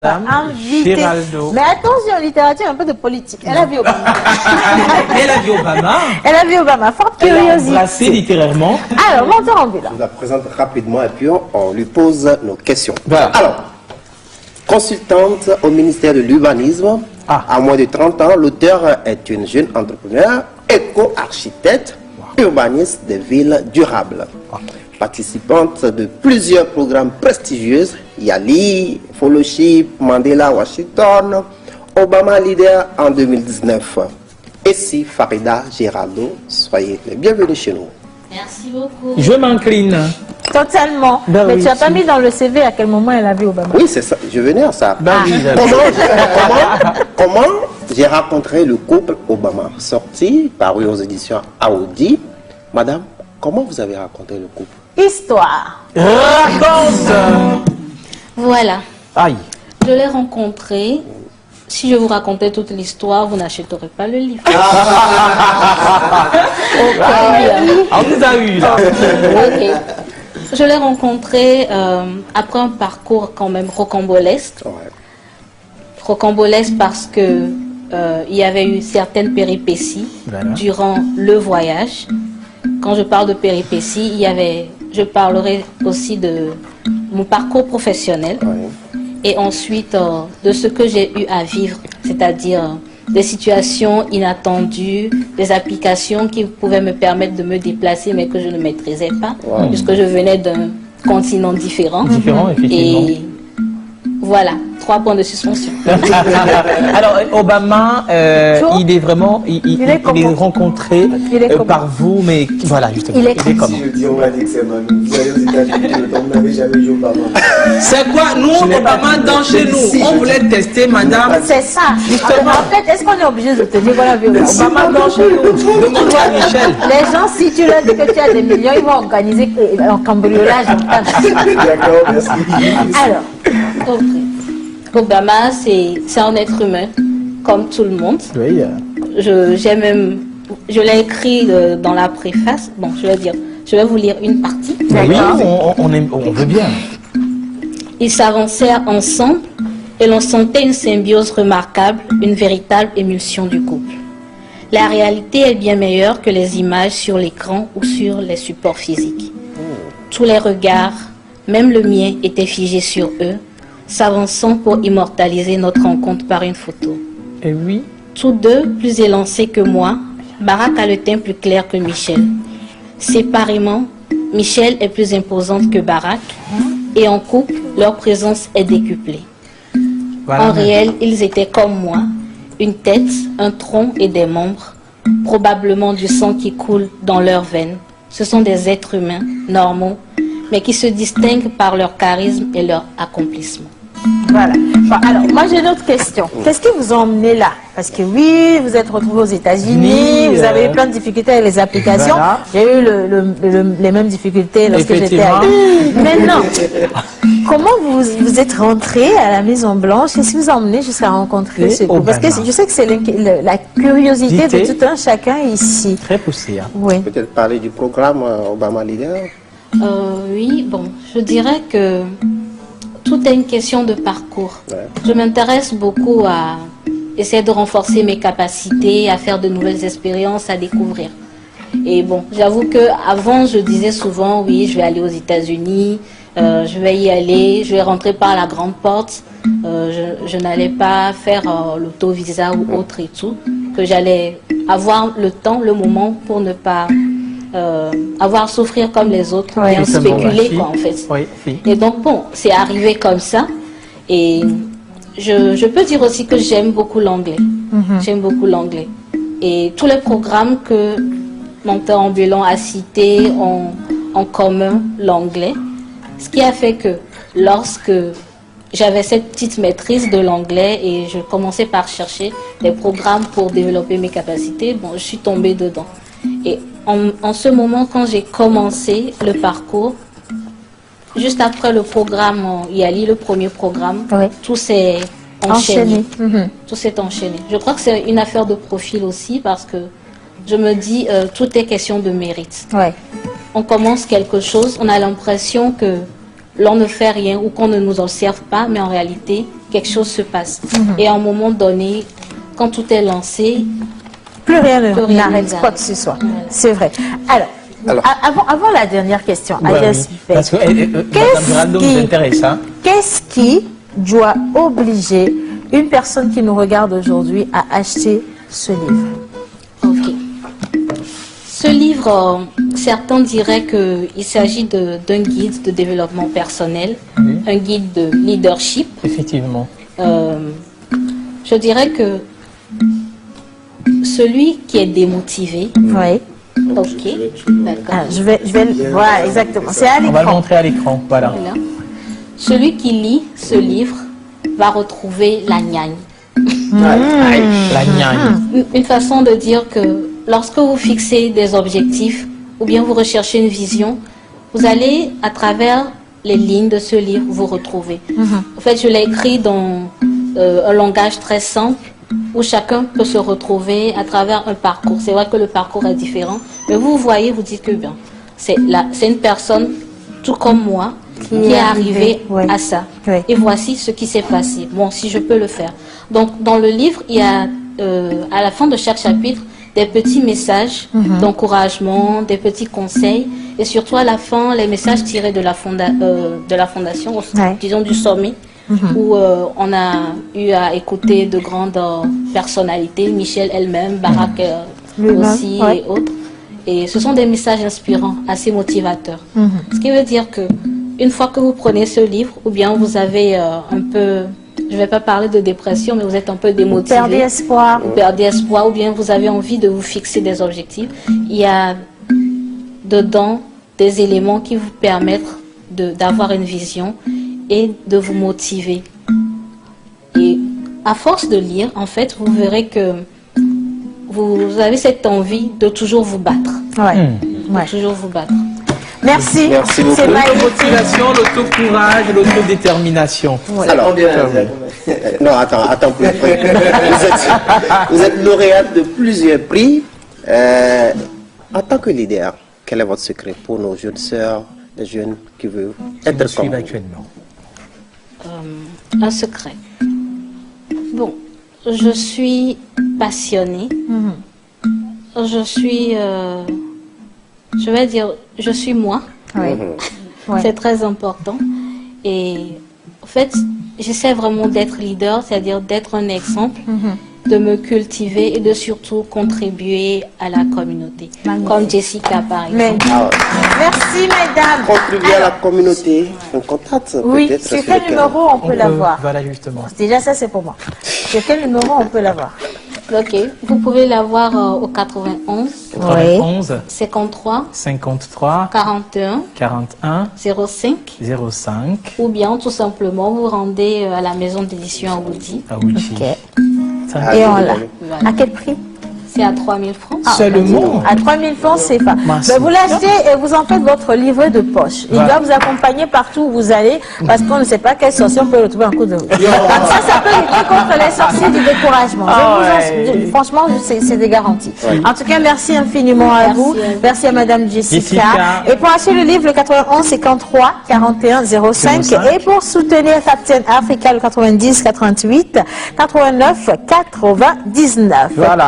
Invité. Géraldo. Mais attention, littérature, un peu de politique. Elle a vu Obama. Elle a vu Obama. Elle a vu Obama. Forte Elle l'a curiosité. embrassé littéralement. Alors, montons en vue là. Je vous la présente rapidement et puis on lui pose nos questions. Voilà. Alors, consultante au ministère de l'Urbanisme, à moins de 30 ans, l'auteur est une jeune entrepreneur, éco-architecte, urbaniste des villes durables. Participante de plusieurs programmes prestigieux, Yali, Fellowship, Mandela, Washington, Obama Leader en 2019. Et si Farida Géraldo, soyez les bienvenus chez nous. Merci beaucoup. Je m'incline. Totalement. Ben Mais oui, tu n'as pas si. mis dans le CV à quel moment elle a vu Obama. Oui, c'est ça, je venais à ça. Ben oui, j'avais- Comment j'ai rencontré le couple Obama, sorti, paru aux éditions Audi. Madame, comment vous avez rencontré le couple? Histoire. Raconte. Voilà, Aïe. je l'ai rencontré. Si je vous racontais toute l'histoire, vous n'achèterez pas le livre. On nous a eu là. Ok. Je l'ai rencontré après un parcours quand même rocambolesque. Ouais. Rocambolesque parce que il y avait eu certaines péripéties Voilà. durant le voyage. Quand je parle de péripéties, je parlerai aussi de mon parcours professionnel. Ouais. Et ensuite de ce que j'ai eu à vivre, c'est-à-dire des situations inattendues, des applications qui pouvaient me permettre de me déplacer mais que je ne maîtrisais pas, Wow. puisque je venais d'un continent différent. Différent, effectivement. Et voilà, 3 points de suspension. Alors, Obama, Bonjour. il est vraiment, il est est comment? rencontré Il est comment? par vous, mais voilà, justement. Il est comment? comment? Si je dis, on va dire que c'est Manu. Vous allez aux États-Unis, vous n'avez jamais vu Obama. C'est quoi? Nous, Obama, dans chez nous, on voulait tester, madame. C'est ça. En fait, est-ce qu'on est obligé de te dire qu'on a vu Obama? Obama dans chez nous. Demandez à Michel. Les gens, si tu leur dis que tu as des millions, ils vont organiser un cambriolage en taxe. D'accord, merci. Alors, Ok. Obama, c'est un être humain, comme tout le monde. Oui. Je l'ai écrit dans la préface. Bon, je vais vous lire une partie. Oui, on veut bien. Ils s'avancèrent ensemble et l'on sentait une symbiose remarquable, une véritable émulsion du couple. La réalité est bien meilleure que les images sur l'écran ou sur les supports physiques. Tous les regards, même le mien, étaient figés sur eux, s'avançant pour immortaliser notre rencontre par une photo. Et oui. Tous deux, plus élancés que moi, Barack a le teint plus clair que Michel. Séparément, Michel est plus imposante que Barack, et en couple, leur présence est décuplée. Voilà. En réel, ils étaient comme moi, une tête, un tronc et des membres, probablement du sang qui coule dans leurs veines. Ce sont des êtres humains, normaux, mais qui se distinguent par leur charisme et leur accomplissement. voilà. Bon, alors, moi j'ai une autre question. Qu'est-ce qui vous a emmené là? Parce que oui, vous êtes retrouvés aux États-Unis, vous avez eu plein de difficultés avec les applications. Voilà. J'ai eu les mêmes difficultés lorsque j'étais à... Effectivement. Maintenant, comment vous êtes rentré à la Maison Blanche? Qu'est-ce qui vous a emmené jusqu'à rencontrer Et ce couple? Parce que Obama. je sais que c'est la curiosité de Dité. tout un chacun ici. Très poussé. Hein. Oui. Peut-être parler du programme Obama Leader. Oui, bon, je dirais que tout est une question de parcours. Ouais. Je m'intéresse beaucoup à essayer de renforcer mes capacités, à faire de nouvelles expériences, à découvrir. Et bon, j'avoue que avant je disais souvent, oui, je vais aller aux États-Unis, je vais y aller, je vais rentrer par la grande porte, je n'allais pas faire l'auto-visa ou autre et tout, que j'allais avoir le temps, le moment pour ne pas avoir à souffrir comme les autres, Ouais. bien spéculer quoi en fait. Oui, si. Et donc bon, c'est arrivé comme ça. Et je peux dire aussi que j'aime beaucoup l'anglais. J'aime beaucoup l'anglais. Et tous les programmes que Menteur Ambulant a cités ont en commun l'anglais. Ce qui a fait que lorsque j'avais cette petite maîtrise de l'anglais et je commençais par chercher des programmes pour développer mes capacités, bon, je suis tombée dedans. Et en ce moment, quand j'ai commencé le parcours, juste après le programme Yali, le premier programme, Oui. tout s'est enchaîné. Enchaîné. Tout s'est enchaîné. Je crois que c'est une affaire de profil aussi parce que je me dis, tout est question de mérite. Ouais. On commence quelque chose, on a l'impression que l'on ne fait rien ou qu'on ne nous observe pas, mais en réalité, quelque chose se passe. Et à un moment donné, quand tout est lancé, plus rien plus rien n'arrête nous quoi que ce soit. Voilà. C'est vrai. Alors, avant la dernière question, Ouais, Alias oui. Bey, Parce que Madame Giraldo nous intéresse. Hein. qu'est-ce qui doit obliger une personne qui nous regarde aujourd'hui à acheter ce livre? ok. Ce livre, certains diraient qu'il s'agit d'un guide de développement personnel, un guide de leadership. Effectivement. Je dirais que celui qui est démotivé, Oui. ok, d'accord. Je vais voilà, exactement. C'est à On va le l'écran. montrer à l'écran. Voilà. Voilà. Celui qui lit ce livre va retrouver la gnagne. La gnagne. Une façon de dire que lorsque vous fixez des objectifs ou bien vous recherchez une vision, vous allez à travers les lignes de ce livre vous retrouver. En fait, je l'ai écrit dans un langage très simple où chacun peut se retrouver à travers un parcours. C'est vrai que le parcours est différent, mais vous voyez, vous dites que bien, c'est une personne tout comme moi qui est arrivée ouais. à ça. Ouais. Et voici ce qui s'est passé. Bon, si je peux le faire. Donc, dans le livre, il y a à la fin de chaque chapitre des petits messages d'encouragement, des petits conseils, et surtout à la fin, les messages tirés de la fondation, Ouais. disons du sommet, où on a eu à écouter de grandes personnalités, Michel elle-même, Barack Lui-même, aussi ouais. et autres. Et ce sont des messages inspirants, assez motivateurs. Ce qui veut dire que une fois que vous prenez ce livre, ou bien vous avez un peu, je ne vais pas parler de dépression, mais vous êtes un peu démotivé. Perdez espoir. Vous perdez espoir, ou bien vous avez envie de vous fixer des objectifs. Il y a dedans des éléments qui vous permettent d'avoir une vision et de vous motiver. Et à force de lire, en fait, vous verrez que vous avez cette envie de toujours vous battre. Ouais. Ouais. De toujours vous battre. Merci. Merci beaucoup. C'est Maëlle. L'automotivation, l'autocourage, l'autodétermination. Alors, non, attends plus. Vous êtes lauréate de plusieurs prix. En tant que leader, quel est votre secret pour nos jeunes sœurs, les jeunes qui veulent être comme Suivre vous? actuellement. Un secret. Bon, je suis passionnée. Je suis, je vais dire, je suis moi. Oui. Ouais. C'est très important. Et en fait, j'essaie vraiment d'être leader, c'est-à-dire d'être un exemple, de me cultiver et de surtout contribuer à la communauté. Magnifique. Comme Jessica, par exemple. Mais- Merci, mesdames. Contribuer à la communauté. Un contact Oui, peut-être sur sur quel lequel- numéro on peut l'avoir? Voilà, justement. Déjà, ça, c'est pour moi. Sur quel numéro on peut l'avoir? Ok, vous pouvez l'avoir au 91 91, 53 53, 41 41, 05 05, ou bien tout simplement vous rendez à la maison d'édition à Woody. à Ouichi. Ok. Ah, Et on oui, l'a. oui. Voilà. À quel prix? C'est à 3000 francs. Seulement. À 3000 francs, c'est pas. Merci. Mais vous l'achetez et vous en faites votre livret de poche. Il Voilà. doit vous accompagner partout où vous allez parce qu'on ne sait pas quel sorcier on peut retrouver en coup de route. Donc ça peut lutter contre les sorciers du découragement. Franchement, c'est des garanties. En tout cas, merci infiniment à vous. Merci à Madame Jessica. Jessica. Et pour acheter le livre, le 91 53 41 05. 05. Et pour soutenir Captain Africa, le 90 88 89 99. Voilà.